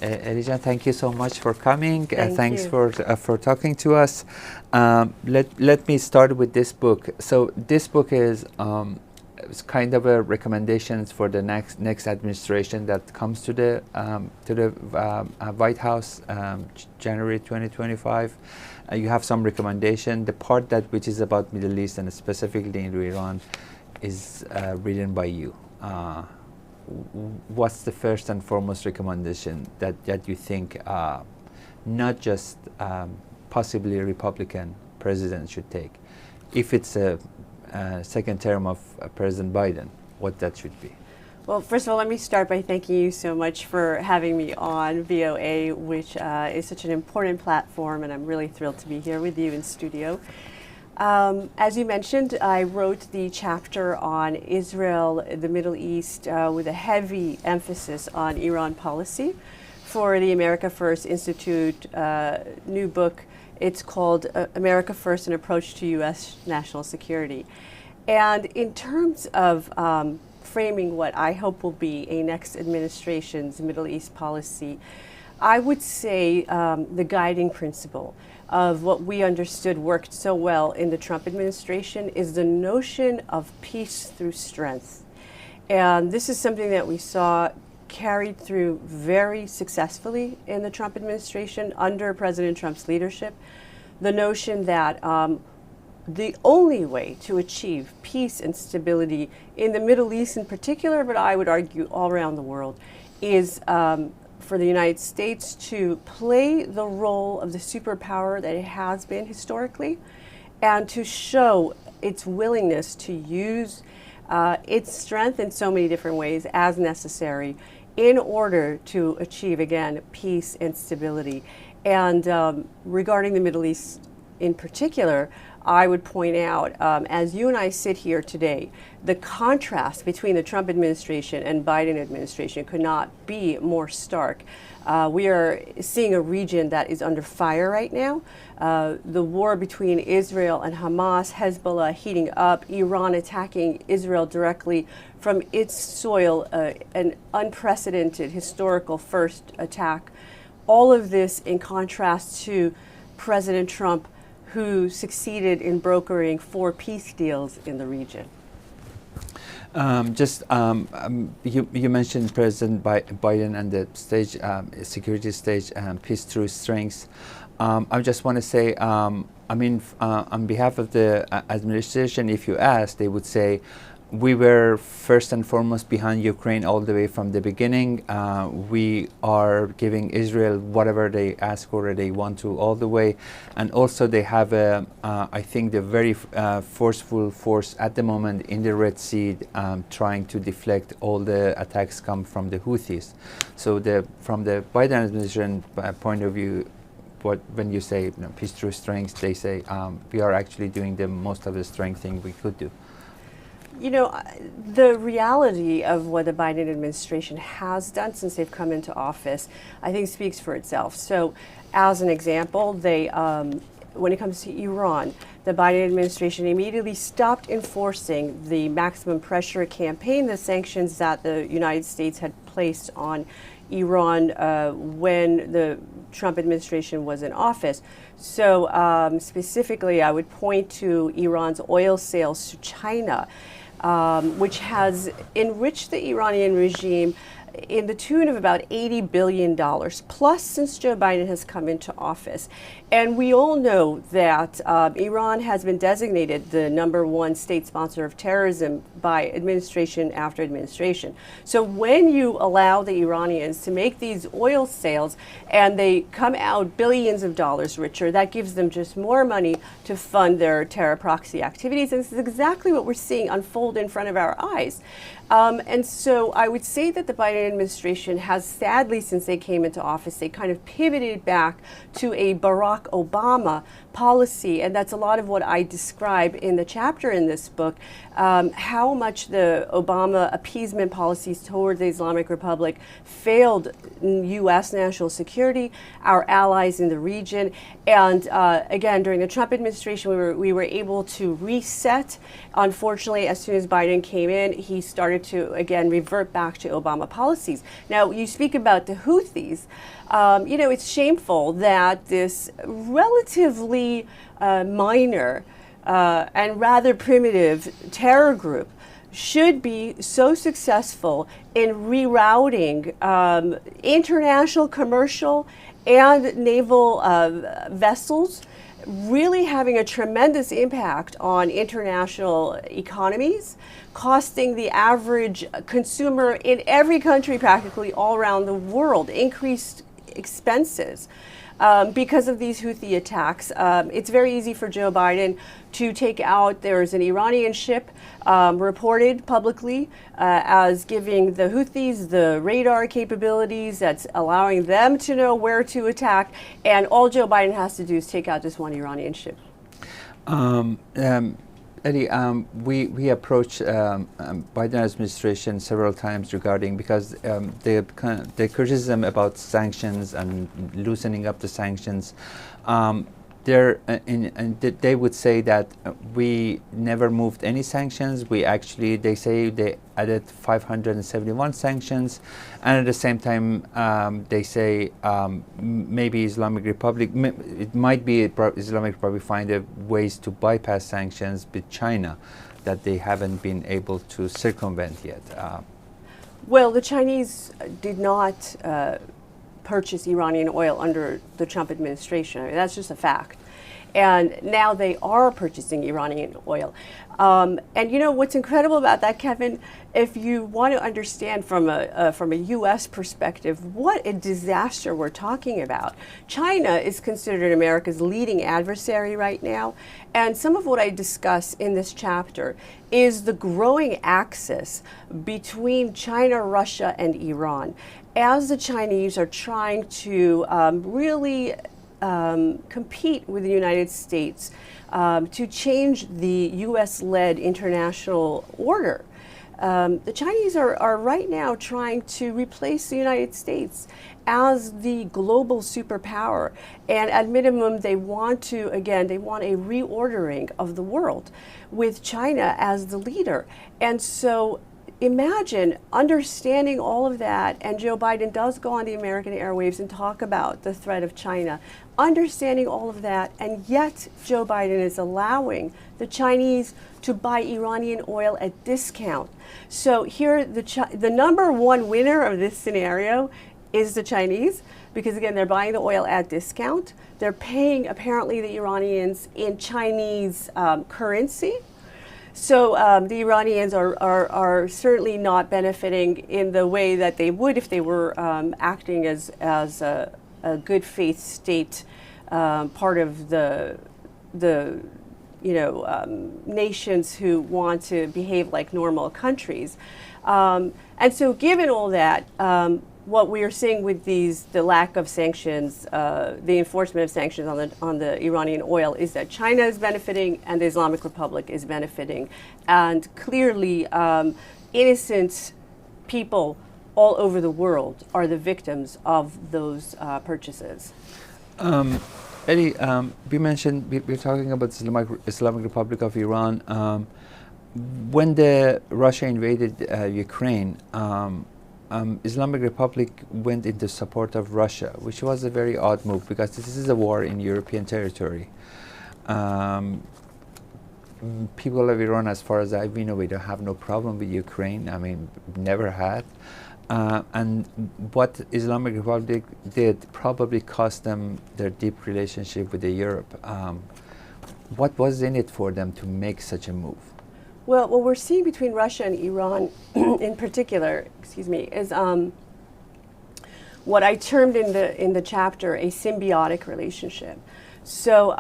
Elijah, thank you so much for coming. Thanks you. For talking to us. Let me start with this book. So this book is it's kind of a recommendations for the next administration that comes to the White House, January 2025. You have some recommendation. The part that which is about Middle East and specifically in Iran is written by you. What's the first and foremost recommendation that you think not just possibly a Republican president should take? If it's a second term of President Biden, what that should be? Well, first of all, let me start by thanking you so much for having me on VOA, which is such an important platform, and I'm really thrilled to be here with you in studio. As you mentioned, I wrote the chapter on Israel, the Middle East, with a heavy emphasis on Iran policy for the America First Institute new book. It's called America First, An Approach to U.S. National Security. And in terms of framing what I hope will be a next administration's Middle East policy, I would say the guiding principle of what we understood worked so well in the Trump administration is the notion of peace through strength. And this is something that we saw carried through very successfully in the Trump administration under President Trump's leadership. The notion that the only way to achieve peace and stability in the Middle East in particular, but I would argue all around the world, is for the United States to play the role of the superpower that it has been historically, and to show its willingness to use its strength in so many different ways as necessary in order to achieve, again, peace and stability. And regarding the Middle East in particular, I would point out, as you and I sit here today, the contrast between the Trump administration and Biden administration could not be more stark. We are seeing a region that is under fire right now. The war between Israel and Hamas, Hezbollah heating up, Iran attacking Israel directly from its soil, an unprecedented historical first attack. All of this in contrast to President Trump, who succeeded in brokering 4 peace deals in the region. You mentioned President Biden and the stage, security stage, peace through strength. I just want to say, on behalf of the administration, if you ask, they would say, we were first and foremost behind Ukraine all the way from the beginning. We are giving Israel whatever they ask for or they want to all the way. And also they have, I think, the very forceful force at the moment in the Red Sea trying to deflect all the attacks come from the Houthis. So from the Biden administration point of view, when you say peace through strength, they say we are actually doing the most of the strength thing we could do. You know, the reality of what the Biden administration has done since they've come into office, I think speaks for itself. So, as an example, they, when it comes to Iran, the Biden administration immediately stopped enforcing the maximum pressure campaign, the sanctions that the United States had placed on Iran when the Trump administration was in office. So, specifically, I would point to Iran's oil sales to China, which has enriched the Iranian regime in the tune of about $80 billion plus since Joe Biden has come into office. And we all know that Iran has been designated the #1 state sponsor of terrorism by administration after administration. So when you allow the Iranians to make these oil sales and they come out billions of dollars richer, that gives them just more money to fund their terror proxy activities. And this is exactly what we're seeing unfold in front of our eyes. And so I would say that the Biden administration has, sadly, since they came into office, they kind of pivoted back to a Barack Obama policy, and that's a lot of what I describe in the chapter in this book, how much the Obama appeasement policies toward the Islamic Republic failed U.S. national security, our allies in the region, and again, during the Trump administration, we were able to reset. Unfortunately, as soon as Biden came in, he started wanted to, again, revert back to Obama policies. Now, you speak about the Houthis. You know, it's shameful that this relatively minor and rather primitive terror group should be so successful in rerouting international commercial and naval vessels, really having a tremendous impact on international economies, costing the average consumer in every country practically all around the world increased expenses. Because of these Houthi attacks, it's very easy for Joe Biden to take out. There's an Iranian ship reported publicly as giving the Houthis the radar capabilities that's allowing them to know where to attack, and all Joe Biden has to do is take out this one Iranian ship. Eddie, we approached Biden administration several times regarding, because the criticism about sanctions and loosening up the sanctions, they would say that we never moved any sanctions. They say they added 571 sanctions, and at the same time they say maybe Islamic Republic, it might be Islamic Republic find ways to bypass sanctions with China that they haven't been able to circumvent yet. Well, the Chinese did not purchase Iranian oil under the Trump administration. I mean, that's just a fact. And now they are purchasing Iranian oil. And you know what's incredible about that, Kevin? If you want to understand from a U.S. perspective what a disaster we're talking about, China is considered America's leading adversary right now. And some of what I discuss in this chapter is the growing axis between China, Russia, and Iran, as the Chinese are trying to really compete with the United States to change the U.S.-led international order. The Chinese are right now trying to replace the United States as the global superpower. And at minimum, they want a reordering of the world with China as the leader. And so imagine understanding all of that, and Joe Biden does go on the American airwaves and talk about the threat of China, understanding all of that, and yet Joe Biden is allowing the Chinese to buy Iranian oil at discount. So here, the number one winner of this scenario is the Chinese, because again, they're buying the oil at discount. They're paying, apparently, the Iranians in Chinese currency. So the Iranians are certainly not benefiting in the way that they would if they were acting as a good faith state, part of the nations who want to behave like normal countries. And so given all that, what we are seeing with the lack of sanctions, the enforcement of sanctions on the Iranian oil, is that China is benefiting and the Islamic Republic is benefiting. And clearly, innocent people all over the world are the victims of those purchases. Eddie, we mentioned, we're talking about the Islamic Republic of Iran. When Russia invaded Ukraine, Islamic Republic went into support of Russia, which was a very odd move because this is a war in European territory. People of Iran, as far as we know, we don't have no problem with Ukraine. I mean, never had. And what Islamic Republic did probably cost them their deep relationship with Europe. What was in it for them to make such a move? Well, what we're seeing between Russia and Iran in particular, is what I termed in the chapter a symbiotic relationship. So,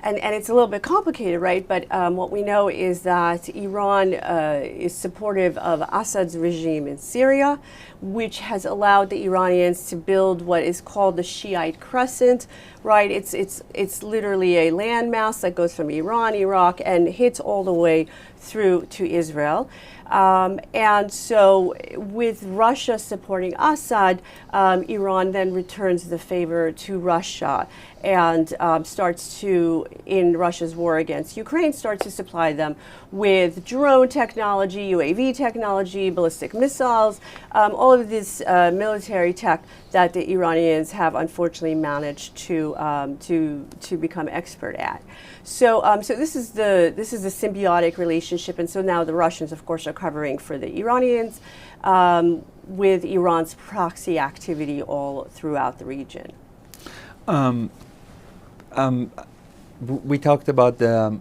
and it's a little bit complicated, right? But what we know is that Iran is supportive of Assad's regime in Syria, which has allowed the Iranians to build what is called the Shiite Crescent, right? It's literally a landmass that goes from Iran, Iraq, and hits all the way through to Israel. And so with Russia supporting Assad, Iran then returns the favor to Russia and starts to, in Russia's war against Ukraine, starts to supply them with drone technology, UAV technology, ballistic missiles, all of this military tech that the Iranians have unfortunately managed to become expert at. So, so this is the symbiotic relationship, and so now the Russians, of course, are covering for the Iranians with Iran's proxy activity all throughout the region. We talked about the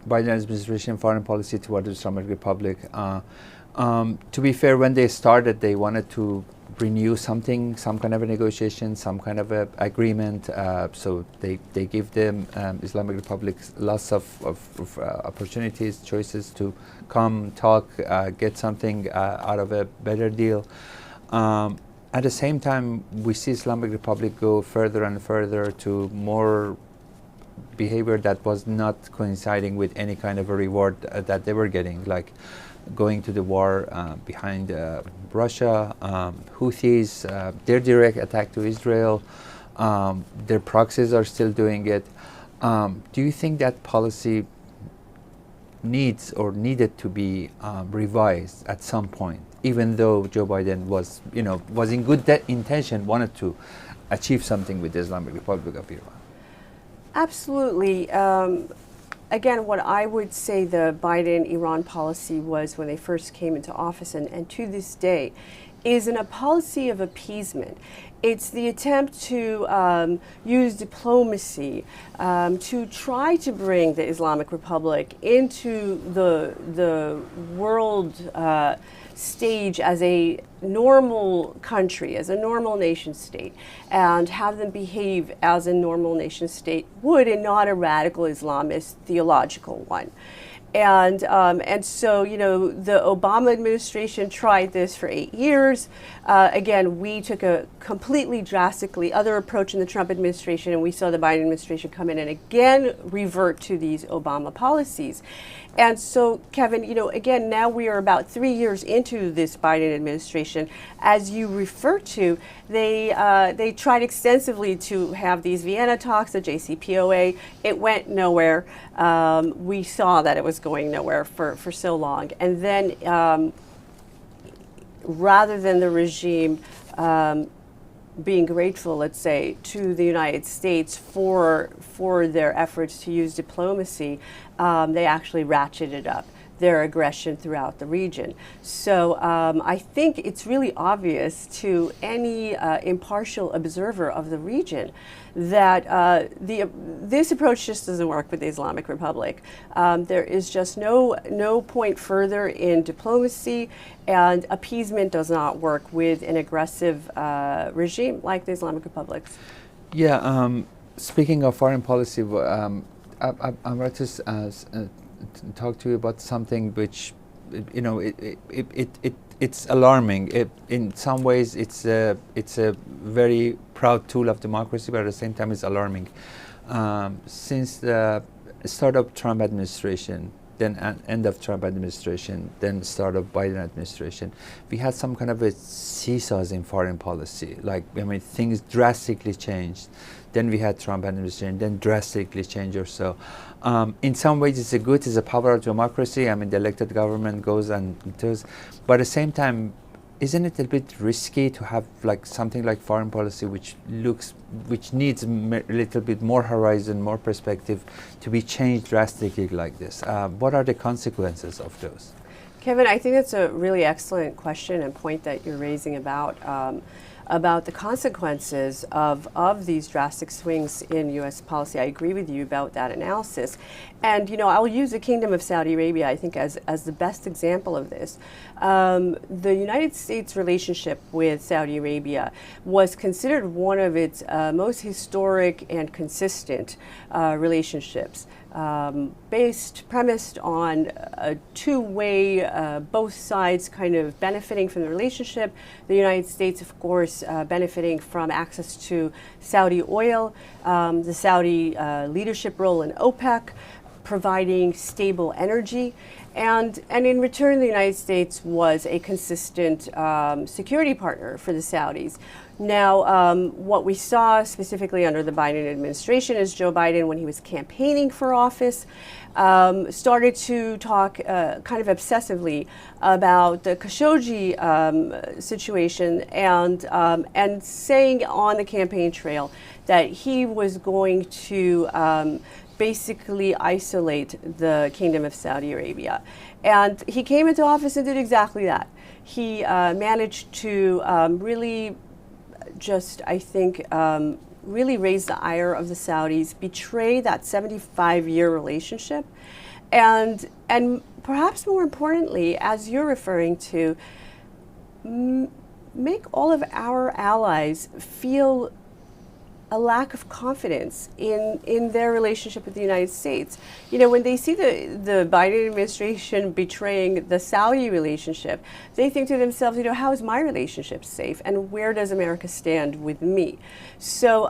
Biden administration foreign policy toward the Islamic Republic. To be fair, when they started, they wanted to renew something, some kind of a negotiation, some kind of a agreement. So they give them Islamic Republic lots of opportunities, choices to come, talk, get something out of a better deal. At the same time, we see Islamic Republic go further and further to more behavior that was not coinciding with any kind of a reward that they were getting, like going to the war behind Russia, Houthis, their direct attack to Israel, their proxies are still doing it. Do you think that policy needs or needed to be revised at some point, even though Joe Biden was in good intention, wanted to achieve something with the Islamic Republic of Iran? Absolutely. Again, what I would say the Biden-Iran policy was when they first came into office, and to this day, is a policy of appeasement. It's the attempt to use diplomacy to try to bring the Islamic Republic into the world stage as a normal country, as a normal nation state, and have them behave as a normal nation state would, and not a radical Islamist theological one. And so, the Obama administration tried this for 8 years. Again, we took a completely drastically other approach in the Trump administration, and we saw the Biden administration come in and again revert to these Obama policies. And so, Kevin, again, now we are about 3 years into this Biden administration. As you refer to, they tried extensively to have these Vienna talks, the JCPOA. It went nowhere. We saw that it was going nowhere for so long. And then, rather than the regime being grateful, let's say, to the United States for their efforts to use diplomacy, they actually ratcheted up their aggression throughout the region. So I think it's really obvious to any impartial observer of the region that this approach just doesn't work with the Islamic Republic. There is just no point further in diplomacy, and appeasement does not work with an aggressive regime like the Islamic Republic. Yeah, speaking of foreign policy, I want to talk to you about something which, it's alarming. In some ways, it's a very proud tool of democracy, but at the same time, it's alarming. Since the start of Trump administration, then end of Trump administration, then start of Biden administration, we had some kind of a seesaws in foreign policy. Things drastically changed. Then we had Trump administration, then drastically changed or so. In some ways, it's a power of democracy. The elected government goes and does, but at the same time, isn't it a bit risky to have something like foreign policy which needs a little bit more horizon, more perspective, to be changed drastically like this? What are the consequences of those? Kevin, I think that's a really excellent question and point that you're raising about the consequences of these drastic swings in U.S. policy. I agree with you about that analysis. And, I'll use the Kingdom of Saudi Arabia, I think, as the best example of this. The United States relationship with Saudi Arabia was considered one of its most historic and consistent relationships. Premised on a two-way, both sides kind of benefiting from the relationship. The United States, of course, benefiting from access to Saudi oil, the Saudi leadership role in OPEC, providing stable energy. And in return, the United States was a consistent security partner for the Saudis. Now, what we saw specifically under the Biden administration is Joe Biden, when he was campaigning for office, started to talk kind of obsessively about the Khashoggi situation, and saying on the campaign trail that he was going to basically isolate the Kingdom of Saudi Arabia. And he came into office and did exactly that. He managed to really just, I think, really raise the ire of the Saudis, betray that 75-year relationship, and perhaps more importantly, as you're referring to, make all of our allies feel a lack of confidence in their relationship with the United States. You know, when they see the Biden administration betraying the Saudi relationship, they think to themselves, you know, how is my relationship safe, and where does America stand with me? So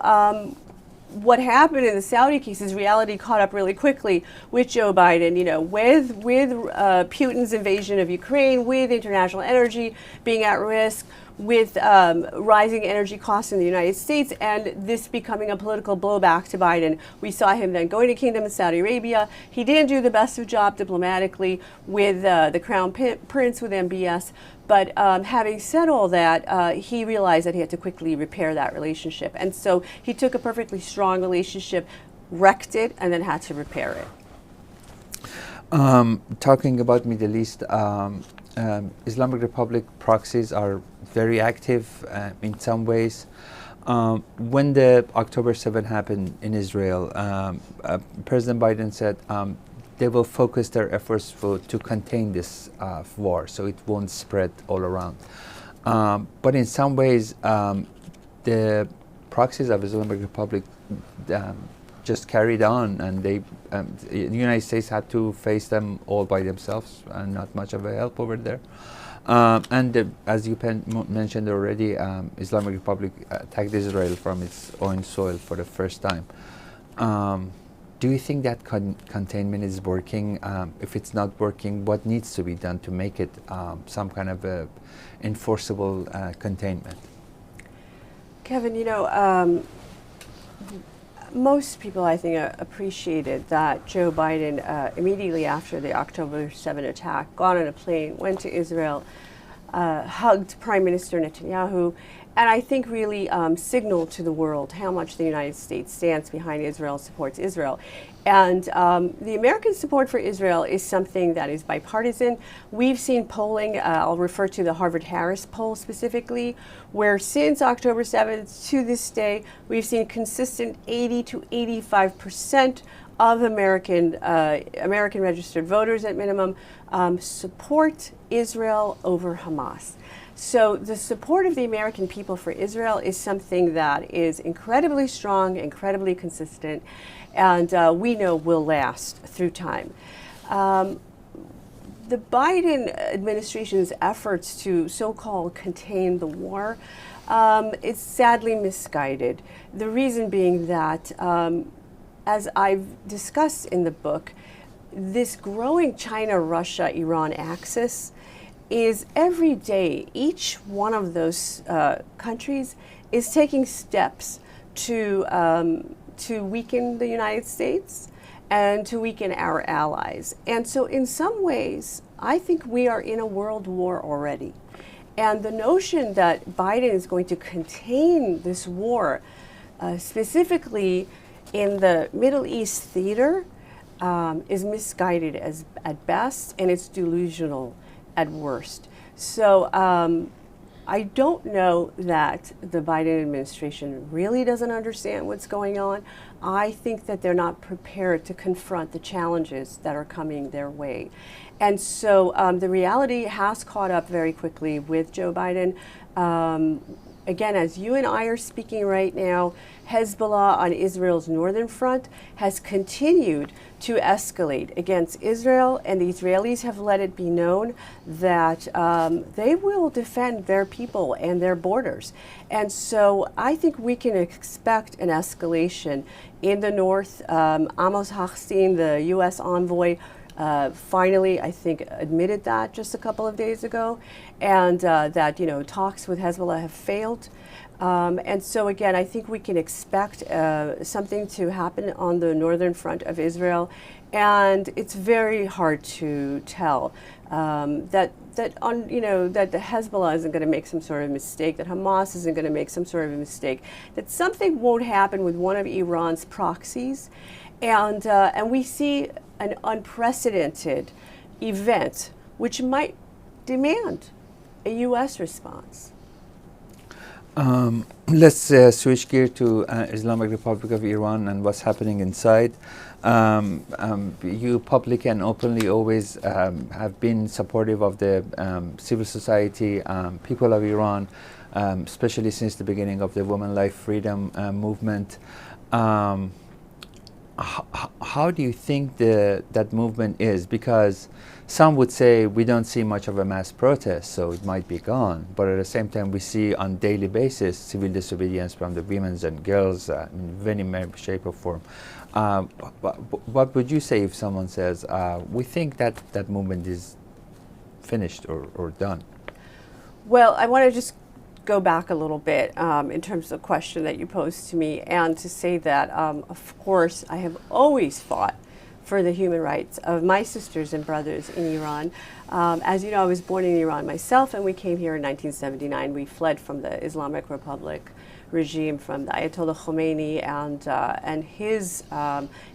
what happened in the Saudi case is reality caught up really quickly with Joe Biden, you know, with Putin's invasion of Ukraine, with international energy being at risk, with rising energy costs in the United States, and this becoming a political blowback to Biden. We saw him then going to Kingdom of Saudi Arabia. He didn't do the best of job diplomatically with the Crown Prince, with MBS, but having said all that, he realized that he had to quickly repair that relationship. And so he took a perfectly strong relationship, wrecked it, and then had to repair it. Talking about Middle East, Islamic Republic proxies are very active in some ways. When the October 7 happened in Israel, President Biden said they will focus their efforts to contain this war, so it won't spread all around. But in some ways, the proxies of Islamic Republic just carried on, and the United States had to face them all by themselves, and not much of a help over there. As you mentioned already, Islamic Republic attacked Israel from its own soil for the first time. Do you think that containment is working? If it's not working, what needs to be done to make it some kind of a enforceable containment? Kevin, you know, most people, I think, appreciated that Joe Biden, immediately after the October 7 attack, got on a plane, went to Israel, hugged Prime Minister Netanyahu, and I think really signaled to the world how much the United States stands behind Israel, supports Israel. And the American support for Israel is something that is bipartisan. We've seen polling, I'll refer to the Harvard-Harris poll specifically, where since October 7th to this day, we've seen consistent 80 to 85% of American registered voters at minimum support Israel over Hamas. So the support of the American people for Israel is something that is incredibly strong, incredibly consistent, and we know will last through time. The Biden administration's efforts to so-called contain the war is sadly misguided. The reason being that, as I've discussed in the book, this growing China-Russia-Iran axis is every day, each one of those countries is taking steps to weaken the United States and to weaken our allies. And so in some ways, I think we are in a world war already. And the notion that Biden is going to contain this war, specifically in the Middle East theater, is misguided at best, and it's delusional at worst. So I don't know that the Biden administration really doesn't understand what's going on. I think that they're not prepared to confront the challenges that are coming their way. And so the reality has caught up very quickly with Joe Biden. again, as you and I are speaking right now, Hezbollah on Israel's northern front has continued to escalate against Israel, and the Israelis have let it be known that they will defend their people and their borders. And so I think we can expect an escalation in the north. Amos Hochstein, the U.S. envoy, finally, I think, admitted that just a couple of days ago, and that, you know, talks with Hezbollah have failed. And so again, I think we can expect something to happen on the northern front of Israel, and it's very hard to tell that the Hezbollah isn't going to make some sort of mistake, that Hamas isn't going to make some sort of a mistake, that something won't happen with one of Iran's proxies, and we see an unprecedented event which might demand a U.S. response. Let's switch gear to Islamic Republic of Iran and what's happening inside. You publicly and openly always have been supportive of the civil society, people of Iran, especially since the beginning of the Women Life Freedom movement. How do you think that movement is? Because some would say we don't see much of a mass protest, so it might be gone. But at the same time, we see on daily basis civil disobedience from the women and girls in any shape or form. What would you say if someone says, we think that that movement is finished or done? Well, I want to just go back a little bit in terms of the question that you posed to me, and to say that, of course, I have always fought for the human rights of my sisters and brothers in Iran. As you know, I was born in Iran myself, and we came here in 1979. We fled from the Islamic Republic regime, from the Ayatollah Khomeini and his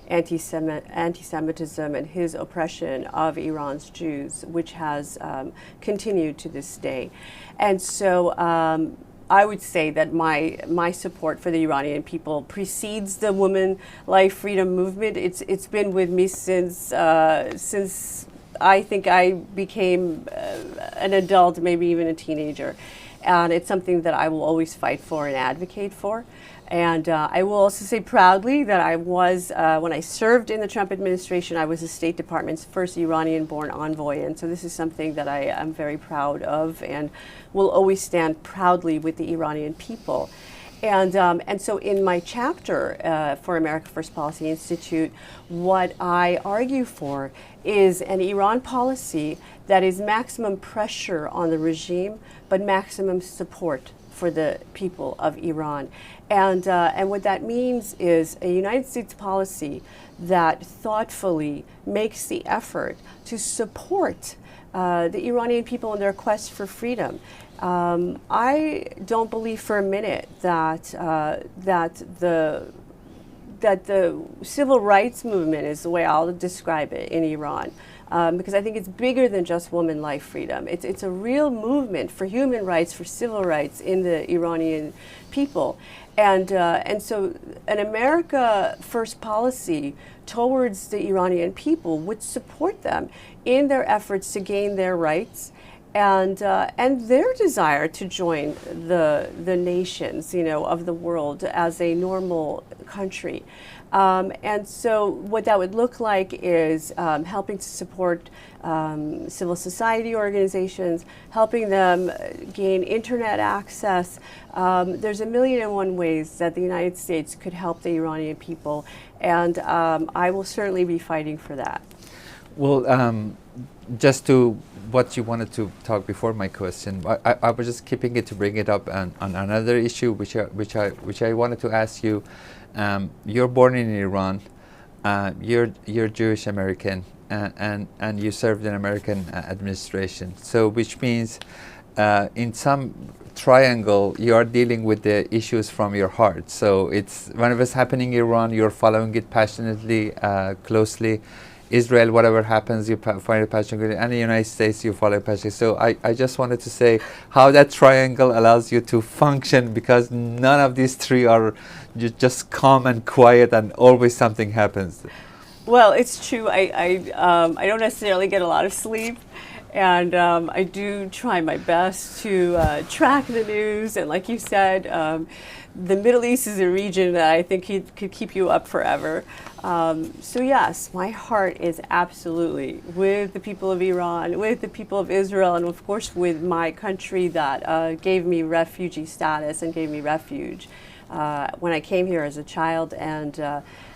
anti-Semitism and his oppression of Iran's Jews, which has continued to this day. And so I would say that my support for the Iranian people precedes the Women Life Freedom movement. It's been with me since I think I became an adult, maybe even a teenager. And it's something that I will always fight for and advocate for. And I will also say proudly that I was, when I served in the Trump administration, I was the State Department's first Iranian-born envoy. And so this is something that I am very proud of and will always stand proudly with the Iranian people. And so in my chapter for America First Policy Institute, what I argue for is an Iran policy that is maximum pressure on the regime, but maximum support for the people of Iran. And what that means is a United States policy that thoughtfully makes the effort to support the Iranian people in their quest for freedom. I don't believe for a minute that the civil rights movement is the way I'll describe it in Iran. Because I think it's bigger than just woman life freedom. It's a real movement for human rights, for civil rights in the Iranian people. And so an America First policy towards the Iranian people would support them in their efforts to gain their rights and their desire to join the nations, you know, of the world as a normal country. And so what that would look like is helping to support civil society organizations, helping them gain internet access. There's 1,000,001 ways that the United States could help the Iranian people, and I will certainly be fighting for that. Well, just to what you wanted to talk before my question, I was just keeping it to bring it up on another issue, which I wanted to ask you. You're born in Iran. You're Jewish American, and you served in American administration. So, which means, in some triangle, you are dealing with the issues from your heart. So, it's whenever it's happening in Iran, you're following it passionately, closely. Israel, whatever happens, you find it passionately, and the United States, you follow it passionately. So I just wanted to say how that triangle allows you to function, because none of these three are just calm and quiet, and always something happens. Well, it's true. I don't necessarily get a lot of sleep, And I do try my best to track the news. And like you said, the Middle East is a region that I think could keep you up forever. So yes, my heart is absolutely with the people of Iran, with the people of Israel, and of course with my country that gave me refugee status and gave me refuge when I came here as a child. And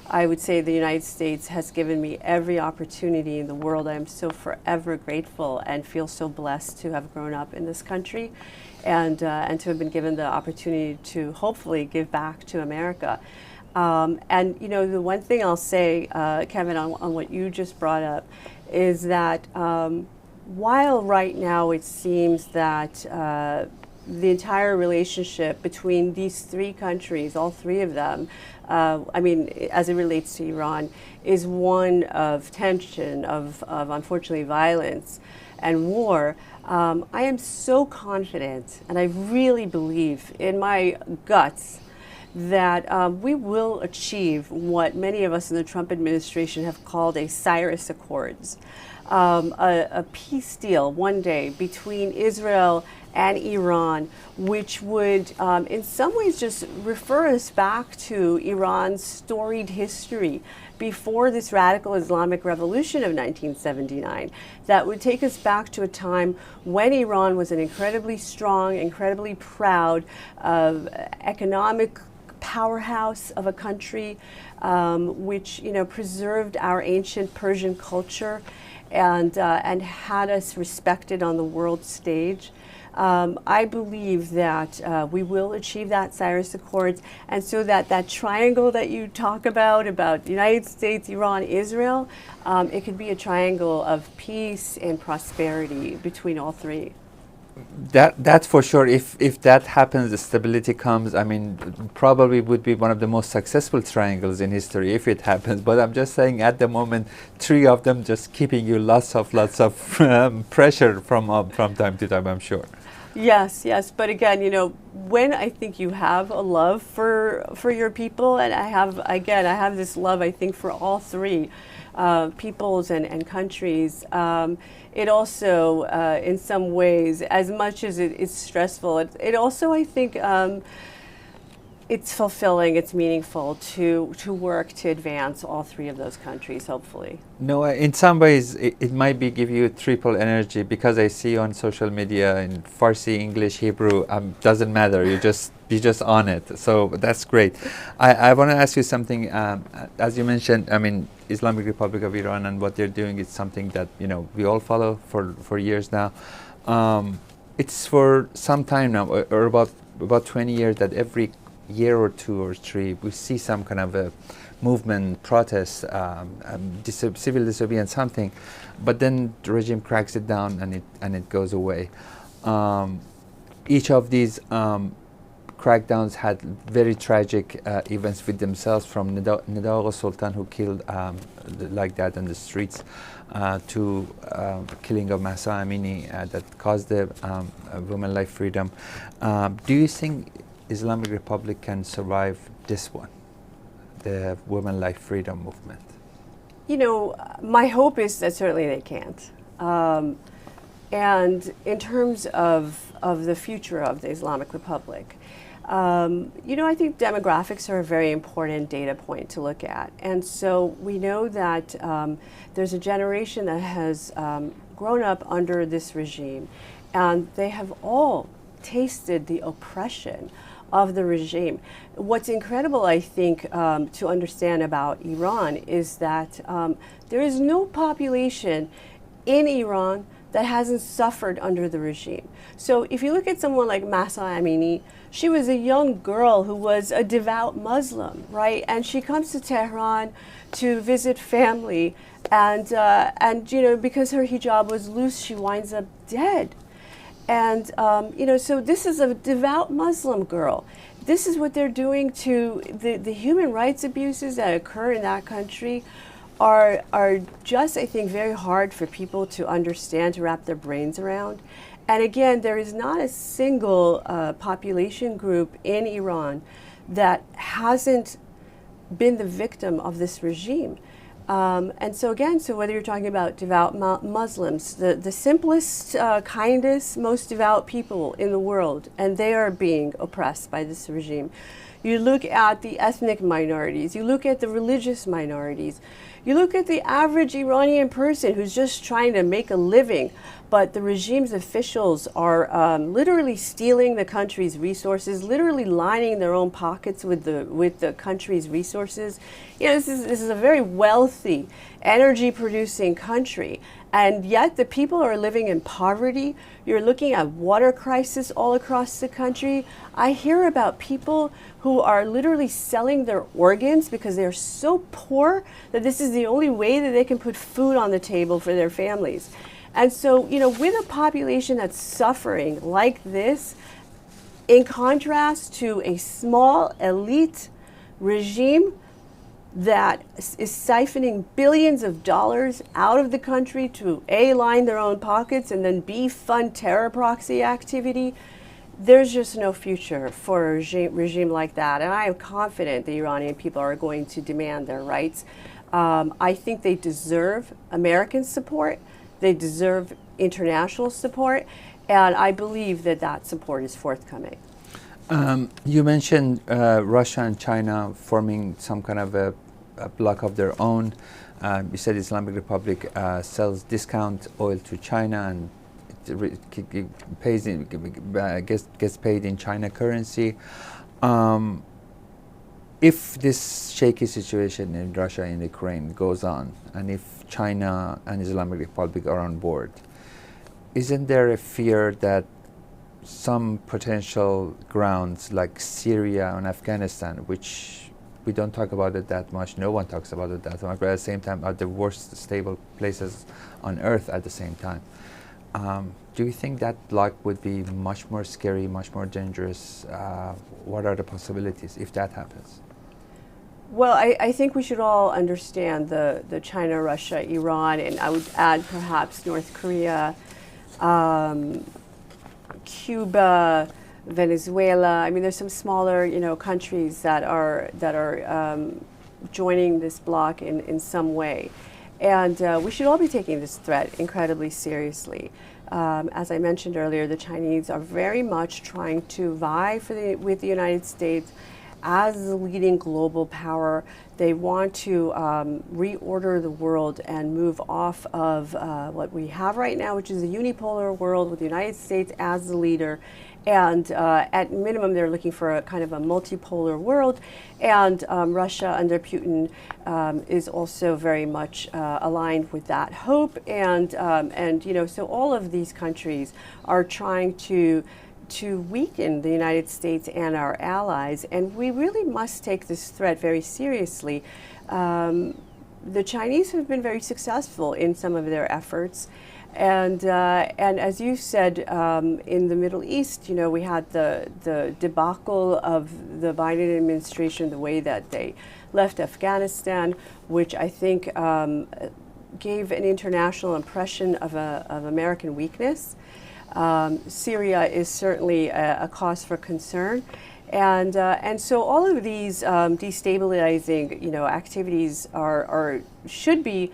I would say the United States has given me every opportunity in the world. I am so forever grateful and feel so blessed to have grown up in this country and to have been given the opportunity to hopefully give back to America. And you know, the one thing I'll say, Kevin, on what you just brought up is that while right now it seems that the entire relationship between these three countries, all three of them, I mean, as it relates to Iran, is one of tension, of unfortunately violence and war. I am so confident, and I really believe in my guts, that we will achieve what many of us in the Trump administration have called a Cyrus Accords, a peace deal one day between Israel and Iran, which would in some ways just refer us back to Iran's storied history before this radical Islamic revolution of 1979, that would take us back to a time when Iran was an incredibly strong, incredibly proud economic powerhouse of a country, which, you know, preserved our ancient Persian culture and had us respected on the world stage. I believe that we will achieve that Cyrus Accords, and so that triangle that you talk about United States, Iran, Israel, it could be a triangle of peace and prosperity between all three. That's for sure. If that happens, the stability comes. I mean, probably would be one of the most successful triangles in history if it happens. But I'm just saying, at the moment, three of them just keeping you lots of pressure from time to time, I'm sure. Yes, yes. But again, you know, when I think you have a love for your people, and I have this love, I think, for all three peoples and countries. It also, in some ways, as much as it's stressful, it also, I think, it's fulfilling, it's meaningful to work to advance all three of those countries, hopefully. No, in some ways, it might be give you triple energy, because I see on social media in Farsi, English, Hebrew, doesn't matter. You're just on it. So that's great. I want to ask you something. As you mentioned, I mean, Islamic Republic of Iran and what they're doing is something that, you know, we all follow for years now. It's for some time now, or about 20 years, that every year or two or three we see some kind of a movement, protest, civil disobedience, something, but then the regime cracks it down and it goes away. Each of these crackdowns had very tragic events with themselves, from Nida Sultan, who killed like that in the streets, to killing of Mahsa Amini that caused the women life freedom. Do you think Islamic Republic can survive this one, the women life freedom movement? You know, my hope is that certainly they can't. And in terms of the future of the Islamic Republic, you know, I think demographics are a very important data point to look at. And so we know that there's a generation that has grown up under this regime, and they have all tasted the oppression of the regime. What's incredible, I think, to understand about Iran is that there is no population in Iran that hasn't suffered under the regime. So if you look at someone like Mahsa Amini, she was a young girl who was a devout Muslim, right? And she comes to Tehran to visit family, and you know, because her hijab was loose, she winds up dead. And you know, so this is a devout Muslim girl. This is what they're doing to the human rights abuses that occur in that country are just, I think, very hard for people to understand, to wrap their brains around. And again, there is not a single population group in Iran that hasn't been the victim of this regime. And so again, so whether you're talking about devout Muslims, the simplest, kindest, most devout people in the world, and they are being oppressed by this regime. You look at the ethnic minorities, you look at the religious minorities, you look at the average Iranian person who's just trying to make a living, but the regime's officials are literally stealing the country's resources, literally lining their own pockets with the country's resources. You know, this is a very wealthy, energy-producing country, and yet the people are living in poverty. You're looking at water crisis all across the country. I hear about people who are literally selling their organs because they're so poor that this is the only way that they can put food on the table for their families. And so, you know, with a population that's suffering like this, in contrast to a small elite regime that is siphoning billions of dollars out of the country to A, line their own pockets, and then B, fund terror proxy activity, there's just no future for a regime like that. And I am confident the Iranian people are going to demand their rights. I think they deserve American support. They deserve international support. And I believe that that support is forthcoming. You mentioned Russia and China forming some kind of a bloc of their own. You said Islamic Republic sells discount oil to China and gets paid in China currency. If this shaky situation in Russia and Ukraine goes on, and if China and Islamic Republic are on board, isn't there a fear that some potential grounds like Syria and Afghanistan, which we don't talk about it that much, no one talks about it that much, but at the same time are the worst stable places on earth at the same time. Do you think that bloc would be much more scary, much more dangerous? What are the possibilities if that happens? Well, I think we should all understand the China, Russia, Iran, and I would add perhaps North Korea, Cuba, Venezuela. I mean, there's some smaller, you know, countries that are joining this bloc in some way, and we should all be taking this threat incredibly seriously. As I mentioned earlier, the Chinese are very much trying to vie with the United States as the leading global power. They want to reorder the world and move off of what we have right now, which is a unipolar world with the United States as the leader. And at minimum, they're looking for a kind of a multipolar world. And Russia under Putin is also very much aligned with that hope. And you know, so all of these countries are trying to weaken the United States and our allies, and we really must take this threat very seriously. The Chinese have been very successful in some of their efforts, and as you said, in the Middle East, you know, we had the debacle of the Biden administration, the way that they left Afghanistan, which I think gave an international impression of American weakness. Syria is certainly a cause for concern, and so all of these destabilizing, you know, activities should be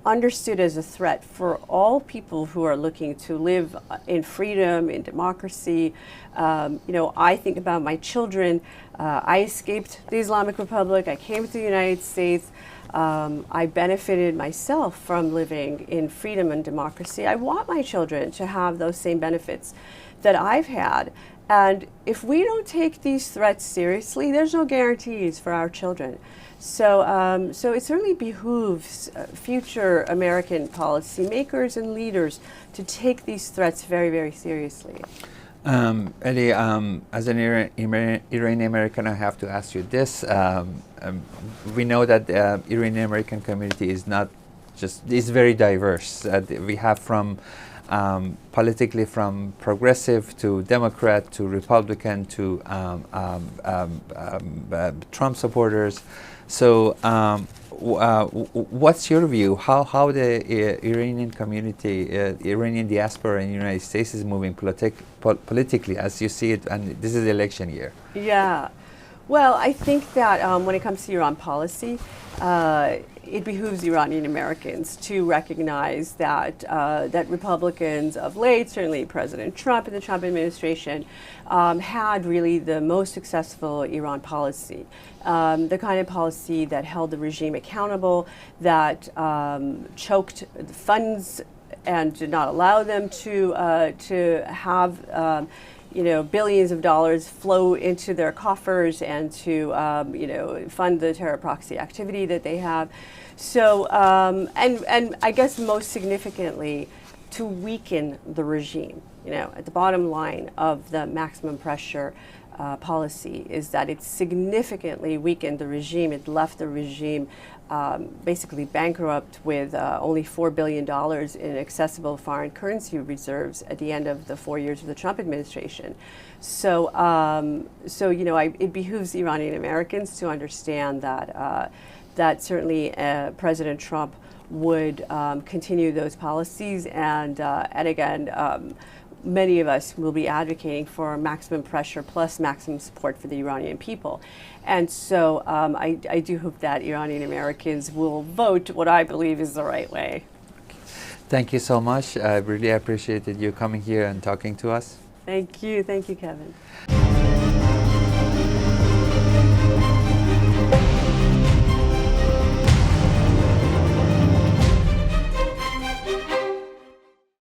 understood as a threat for all people who are looking to live in freedom, in democracy. You know, I think about my children. I escaped the Islamic Republic. I came to the United States. I benefited myself from living in freedom and democracy. I want my children to have those same benefits that I've had. And if we don't take these threats seriously, there's no guarantees for our children. So, so it certainly behooves future American policymakers and leaders to take these threats very, very seriously. Ellie, as an Iranian American, I have to ask you this. We know that the Iranian American community is not just, is very diverse. We have from politically from progressive to Democrat to Republican to Trump supporters. So what's your view? How the Iranian community, Iranian diaspora in the United States is moving politically as you see it, and this is the election year? Yeah. Well, I think that when it comes to Iran policy, it behooves Iranian Americans to recognize that that Republicans of late, certainly President Trump and the Trump administration, had really the most successful Iran policy, the kind of policy that held the regime accountable, that choked funds and did not allow them to have billions of dollars flow into their coffers and to fund the terror proxy activity that they have. So and I guess most significantly, to weaken the regime. At the bottom line of the maximum pressure policy is that it significantly weakened the regime. It left the regime basically bankrupt with only $4 billion in accessible foreign currency reserves at the end of the 4 years of the Trump administration. So, it behooves Iranian Americans to understand that that certainly President Trump would continue those policies, and again, many of us will be advocating for maximum pressure plus maximum support for the Iranian people. And so I do hope that Iranian Americans will vote what I believe is the right way. Thank you so much. I really appreciated you coming here and talking to us. Thank you, Kevin.